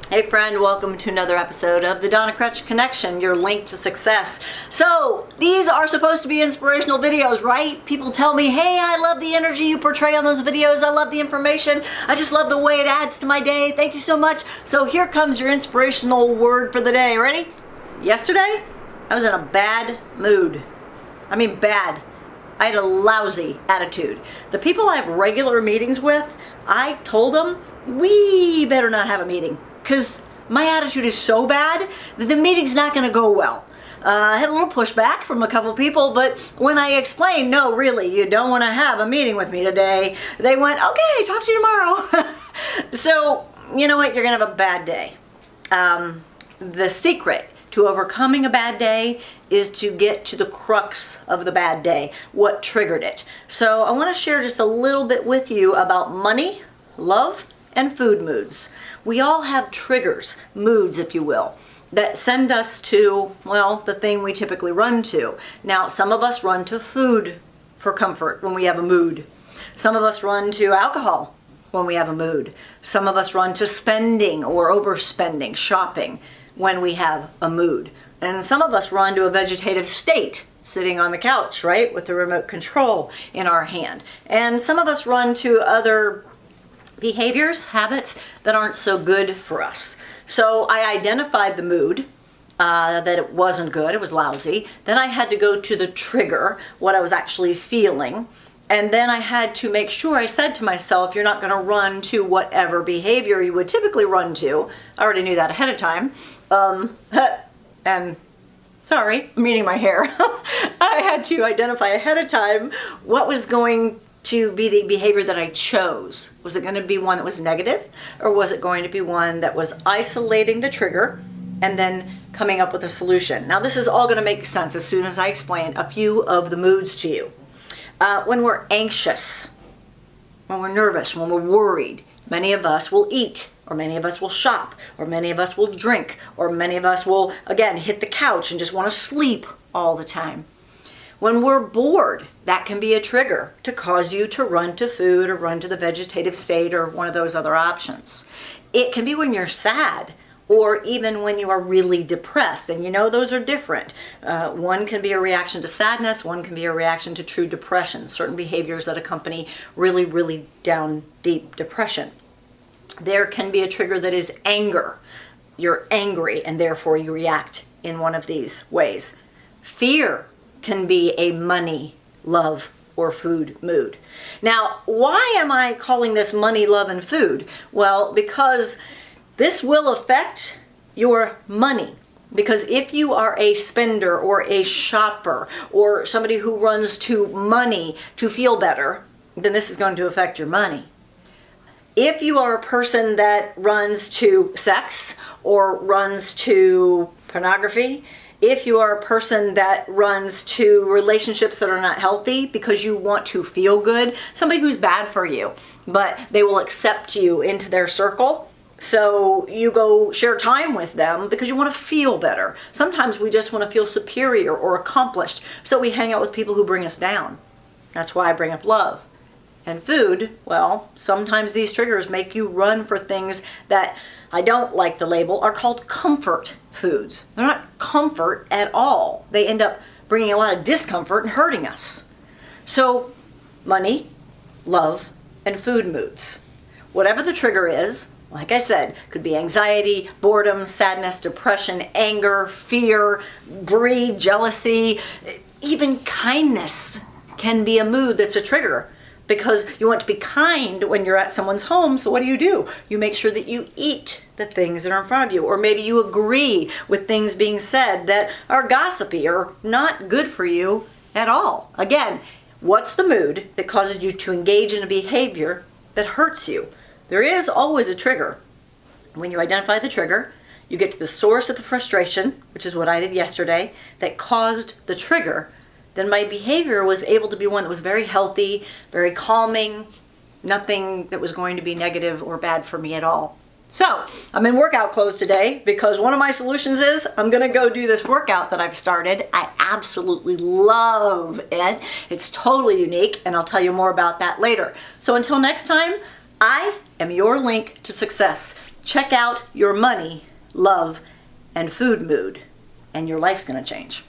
Hey friend, welcome to another episode of the Donna Crutch Connection, your link to success. So, these are supposed to be inspirational videos, right? People tell me, hey, I love the energy you portray on those videos. I love the information. I just love the way it adds to my day. Thank you so much. So here comes your inspirational word for the day. Ready? Yesterday, I was in a bad mood. I mean bad. I had a lousy attitude. The people I have regular meetings with, I told them, we better not have a meeting. Because my attitude is so bad that the meeting's not going to go well. I had a little pushback from a couple people, but when I explained, no, really, you don't want to have a meeting with me today, they went, okay, talk to you tomorrow. So, you know what? You're going to have a bad day. The secret to overcoming a bad day is to get to the crux of the bad day, what triggered it. So I want to share just a little bit with you about money, love, and food moods. We all have triggers, moods if you will, that send us to, well, the thing we typically run to. Now, some of us run to food for comfort when we have a mood. Some of us run to alcohol when we have a mood. Some of us run to spending or overspending, shopping, when we have a mood. And some of us run to a vegetative state, sitting on the couch, right, with the remote control in our hand. And some of us run to other behaviors, habits that aren't so good for us. So I identified the mood, that it wasn't good, it was lousy. Then I had to go to the trigger, what I was actually feeling. And then I had to make sure, I said to myself, you're not going to run to whatever behavior you would typically run to. I already knew that ahead of time. And sorry, I'm eating my hair. I had to identify ahead of time what was going to be the behavior that I chose. Was it going to be one that was negative, or was it going to be one that was isolating the trigger and then coming up with a solution? Now this is all going to make sense as soon as I explain a few of the moods to you. When we're anxious, when we're nervous, when we're worried, many of us will eat, or many of us will shop, or many of us will drink, or many of us will, again, hit the couch and just want to sleep all the time. When we're bored, that can be a trigger to cause you to run to food or run to the vegetative state or one of those other options. It can be when you're sad, or even when you are really depressed. And you know those are different. One can be a reaction to sadness, one can be a reaction to true depression, certain behaviors that accompany really, really down deep depression. There can be a trigger that is anger. You're angry and therefore you react in one of these ways. Fear can be a money, love, or food mood. Now, why am I calling this money, love, and food? Well, because this will affect your money. Because if you are a spender or a shopper or somebody who runs to money to feel better, then this is going to affect your money. If you are a person that runs to sex or runs to pornography, if you are a person that runs to relationships that are not healthy because you want to feel good, somebody who's bad for you, but they will accept you into their circle, so you go share time with them because you want to feel better. Sometimes we just want to feel superior or accomplished, so we hang out with people who bring us down. That's why I bring up love. And food, well, sometimes these triggers make you run for things that, I don't like the label, are called comfort foods. They're not comfort at all. They end up bringing a lot of discomfort and hurting us. So, money, love, and food moods. Whatever the trigger is, like I said, could be anxiety, boredom, sadness, depression, anger, fear, greed, jealousy, even kindness can be a mood that's a trigger. Because you want to be kind when you're at someone's home, so what do? You make sure that you eat the things that are in front of you. Or maybe you agree with things being said that are gossipy or not good for you at all. Again, what's the mood that causes you to engage in a behavior that hurts you? There is always a trigger. When you identify the trigger, you get to the source of the frustration, which is what I did yesterday, that caused the trigger. Then my behavior was able to be one that was very healthy, very calming, nothing that was going to be negative or bad for me at all. So, I'm in workout clothes today because one of my solutions is I'm going to go do this workout that I've started. I absolutely love it. It's totally unique, and I'll tell you more about that later. So until next time, I am your link to success. check out your money, love, and food mood, and your life's gonna change.